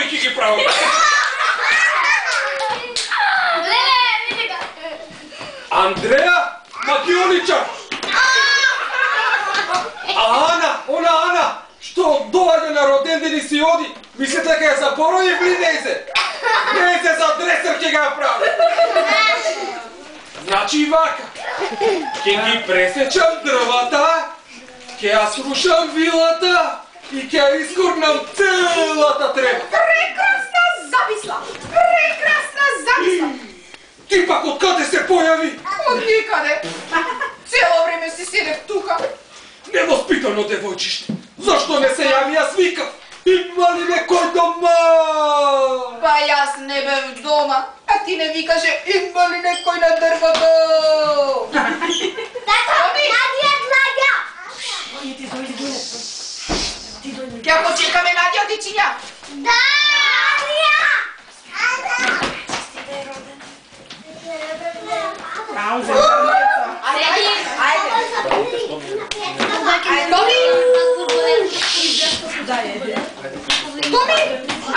Тој ќе ги прави. Андреја Макионичар. А Ана, што доаѓа на роден ден и си оди, мислите дека ја заборови или не се за дресер ќе ga прави. Значи вака, ќе ги пресечам дрвата, ќе ја срушам вилата и ќе ја изгорнам целата трева. Прекрасна замисла! Ти пак од каде се појави? Од никаде. Цело време си седев тука. Невоспитано девојчиште. Зашто не се јави, јас викав? Има ли некој дома? Па јас не бев дома, а ти не викаше има ли некој на дрвото? Надја глага! Ќе почекаме Надја, дечиња? Да! Томи!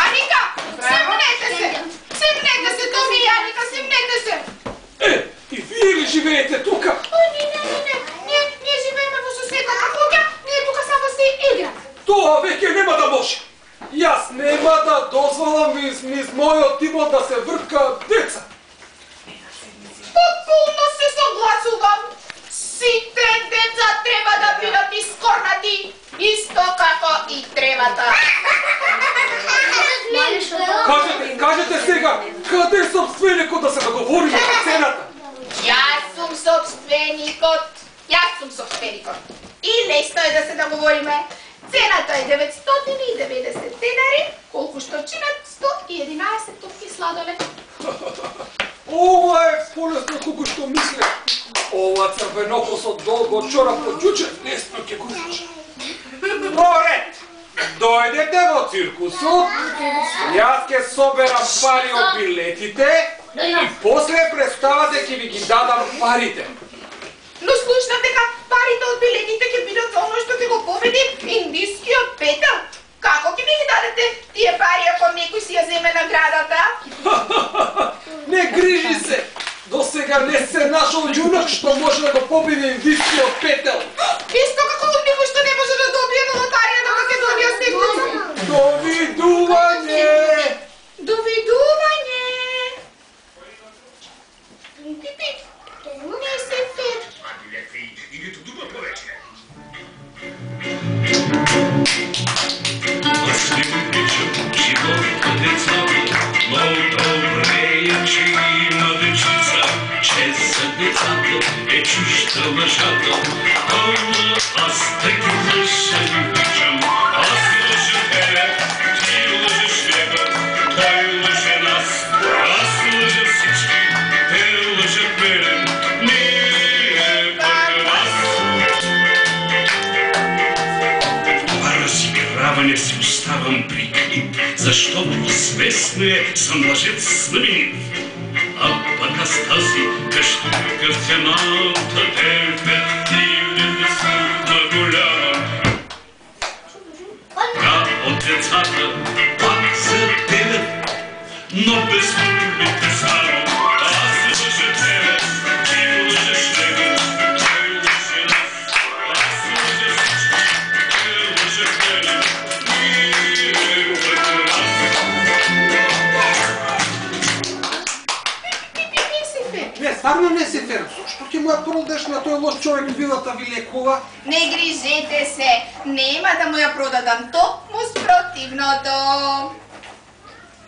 Аника! Семнете се, Томи и Аника, семнете се! И вие ли живеете тука? Не, ние живееме во соседната куќа, ние тука само се играме. Тоа веќе нема да може. Јас нема да дозволам низ мојот имот да се врткаат деца. Потпулно се согласувам. Сите деца треба да бидат искорнати, исто како и тревата. Кажете сега, каде е собственикот да се договориме за цената? Јас сум собственикот. И лесно е да се договориме. Цената е 990 денари, колку што чинат 111 топки сладолед. Ова е полесно колку што мисле. Ова црвенокосот долго чорап од џуче, лесно ќе го изучи. Поред! Дојдете во циркусот, јас ќе соберам пари од билетите и после представата ќе ви ги дадам парите. Но слушнав дека парите од билетите ќе бидат за оно што ќе го победи индискиот петел. Како ќе ми ги дадете тие пари ако некој си ја земе наградата? Не грижи се! До сега не се нашол јунак што може да го победи индискиот петел. Исто како од некој што не може да добие на лотаријата на Македонија снегница. Довидување! Довидување! Пипи, не се фер. Иде ту дума повече. Живот децата, много добре че има дечица, че за децата е чужда лъжата. Ама аз таки лъжа обичам, аз лъжа тебе, ти лъжеш него, той лъже нас, аз лъжа всички, те лъжат мене, ние пък вас. Това разиграване си оставам при клип, защото известно е, съм лъжец знаменит. А пък аз тази къщичка в цената перспективите са на голяма. Да, от децата пак се пелят, но без любите само. Аз лъжа тебе, ти лъжеш него, той лъже нас. Аз лъжа всички, те лъжат мене, ние пък нас. Не, стварно не се фер. Зошто ќе му ја продаш на тој лош човек вилата ви лекува? Не грижете се, нема да му ја продадам токму спротивното.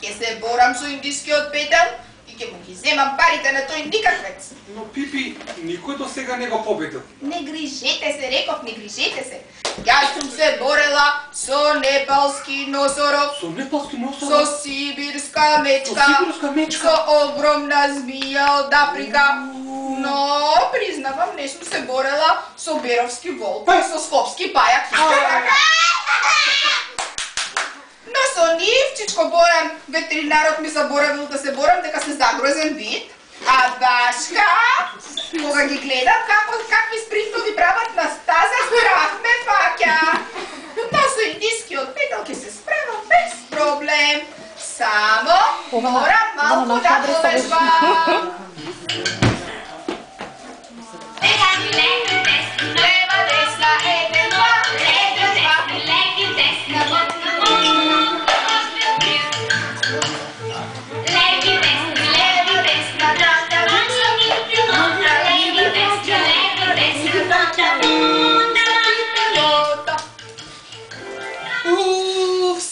Ќе се борам со индискиот петел и ќе му ги земам парите на тој никаквец. Но Пипи, никој до сега не го победил. Не грижете се, реков, не грижете се. Јас сум се борела со непалски носорог, Со непалски носорог? со сибирска мечка, Со сибирска мечка? со огромна змија од Африка. Но, признавам, не сум се борела со беровски волк и со скопски пајак. Но со нивчичко Боран, ветеринарот ми заборавил да се борам дека се загрозен вид. А Башка, кога ги гледам какви спринтови прават на стаза, страх ме фаќа. Но со индискиот петел ќе се справам без проблем. Само морам малку да повежбам. Лева, десна, еден, два, еден, два.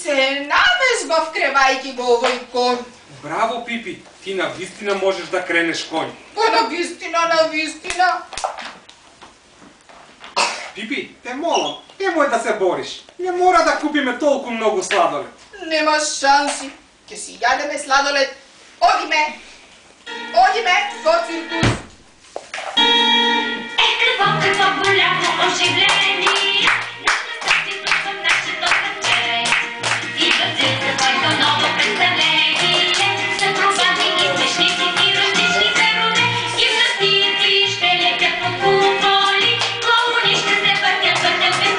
Се навежбав кревајки го овој кон. Браво, Пипи, ти навистина можеш да кренеш конј. Па навистина. Пипи, те молам, немој да се бориш. Не мора да купиме толку многу сладолед. Нема шанси. Ќе си јадеме сладолед. Одиме во циркус. Какво голямо оживление. Нашето съм нашето сърце. И бъдете твоето ново представление. С акробати и смешници и различни перове. Гимнастици ще летят по куполи. Клоуни ще се въртят пести.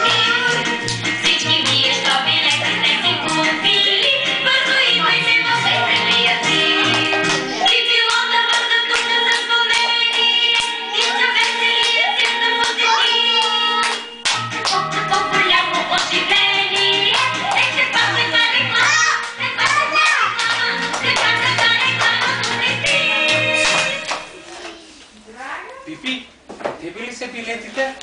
Всички вие, що билети сте си купили. Бързо идвайте в веселия си. И било да бърза тук за спомнение. И за веселия свят да посети. Какво голямо оживление. Нека пасе на реклама. Пипи, тебе ли се билетите?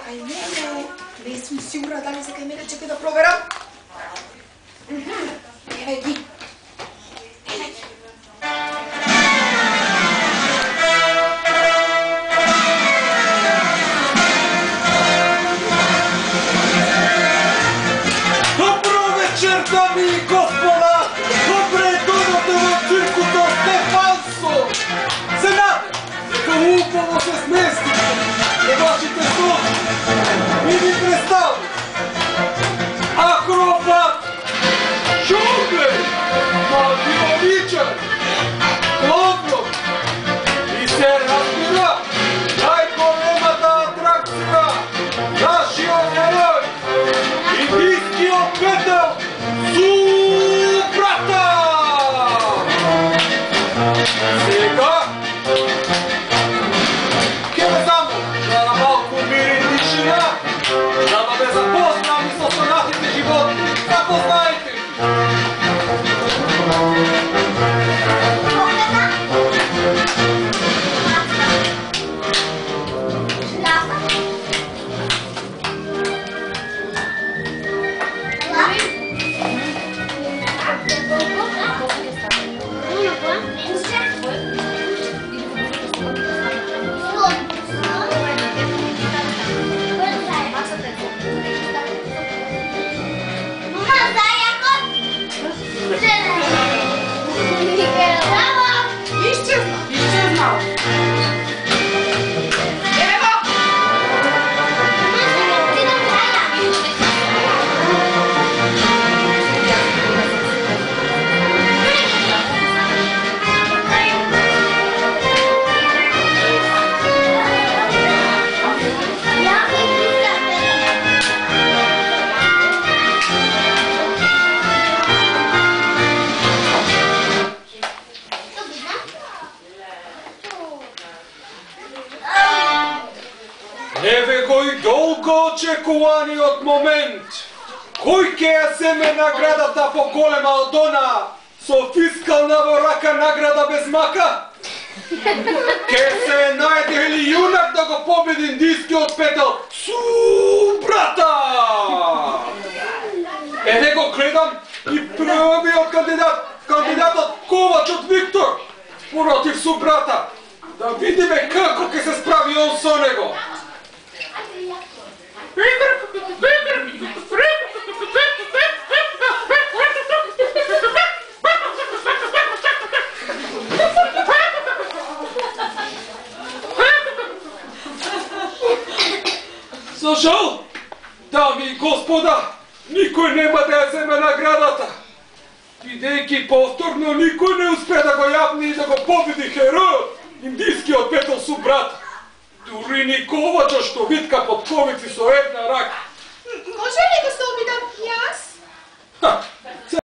Кај мене. Не сум сигурна дали се кај мене, чекај да проверам. Еве ги. Добро вечер, дами и господа! Добре дојдовте во циркусот Стефансо! Цената, дека убаво се сместите во вашите соби и ви представи акробат, жонглер, мадионичар, клоун и се разбира најголемата атракција, нашиот герој, индискиот петел Субрата! Сега ќе ве замолам на малку мир и тишина, за да ве запознам и со останатите животни. Запознајте ги! Исчезнал. Еве го. Еве го и долго очекуваниот момент. Кој ќе ја земе наградата поголема од она со фискална во рака награда без мака? Ке се најде ли јунак да го победи индискиот петел Субрата? Еве го гледам и првиот кандидатот Ковачот Виктор против Субрата. Да видиме како ќе се справи он со него. За жал, дами и господа, никој нема да ја земе наградата. Бидејќи повторно никој не успе да го јавни и да го победи херојот, индискиот петел Субрата. Дури ни Ковача што витка под ковици со една рака.